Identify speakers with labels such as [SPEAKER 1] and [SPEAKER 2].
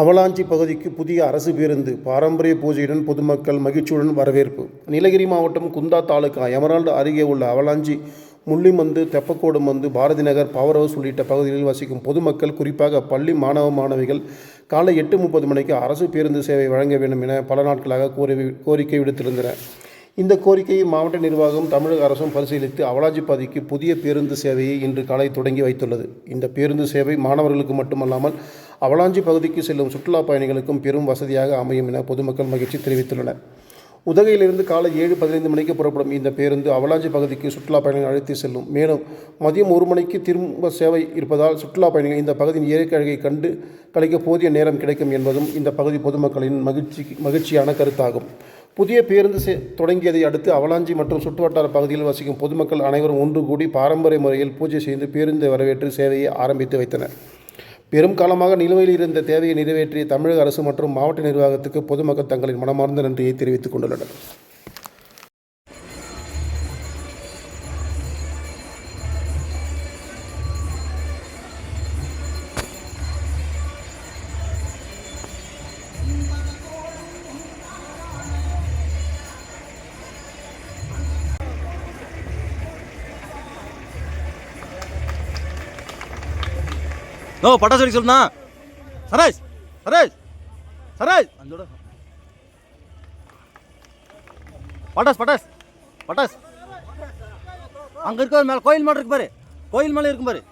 [SPEAKER 1] Avalanche பகுதிக்கு புதிய அரசு பேருந்து பாரம்பரிய பூஜையுடன் பொதுமக்கள் மகிழ்ச்சியுடன் வரவேற்பு. நீலகிரி மாவட்டம் குந்தா தாலுகா எமரால்டு அருகே உள்ள avalanche, முள்ளிமந்து, தெப்பக்கோடுமந்து, Bharathi Nagar, power house உள்ளிட்ட பகுதிகளில் வசிக்கும் பொதுமக்கள், குறிப்பாக பள்ளி மாணவ மாணவிகள் காலை 8:30 மணிக்கு அரசு பேருந்து சேவை வழங்க வேண்டும் என பல நாட்களாக கோரிக்கை விடுத்திருந்தனர். இந்த கோரிக்கையை மாவட்ட நிர்வாகம், தமிழக அரசும் பரிசீலித்து அவலாஞ்சி பகுதிக்கு புதிய பேருந்து சேவையை இன்று காலை தொடங்கி வைத்துள்ளது. இந்த பேருந்து சேவை மாணவர்களுக்கு மட்டுமல்லாமல் அவலாஞ்சி பகுதிக்கு செல்லும் சுற்றுலா பயணிகளுக்கும் பெரும் வசதியாக அமையும் என பொதுமக்கள் மகிழ்ச்சி தெரிவித்துள்ளனர். உதகையிலிருந்து காலை 7:15 மணிக்கு புறப்படும் இந்த பேருந்து அவலாஞ்சி பகுதிக்கு சுற்றுலா பயணிகள் அழைத்து செல்லும். மேலும் மதியம் 1 மணிக்கு திரும்ப சேவை இருப்பதால் சுற்றுலா பயணிகள் இந்த பகுதியின் இயற்கை அழகை கண்டு கழிக்க போதிய நேரம் கிடைக்கும் என்பதும் இந்த பகுதி பொதுமக்களின் மகிழ்ச்சியான கருத்தாகும். புதிய பேருந்து தொடங்கியதை அடுத்து அவலாஞ்சி மற்றும் சுற்றுவட்டார பகுதியில் வசிக்கும் பொதுமக்கள் அனைவரும் ஒன்று கூடி பாரம்பரிய முறையில் பூஜை செய்து பேருந்தை வரவேற்று சேவையை ஆரம்பித்து வைத்தனர். பெரும் காலமாக நிலுவையில் இருந்த தேவையை நிறைவேற்றிய தமிழக அரசு மற்றும் மாவட்ட நிர்வாகத்துக்கு பொதுமக்கள் தங்களின் மனமார்ந்த நன்றியை தெரிவித்துக் கொண்டுள்ளனர்.
[SPEAKER 2] நோ பட்டாசு வெடிக்க சொல்லுண்ணா. சரேஷ் சரேஷ் சரேஷ் அந்தோட பட்டாஸ் பட்டாஸ் பட்டாஸ் அங்கே இருக்க மேலே கோயில் மேலே இருக்கு பாரு, கோயில் மேலே இருக்கும் பாரு.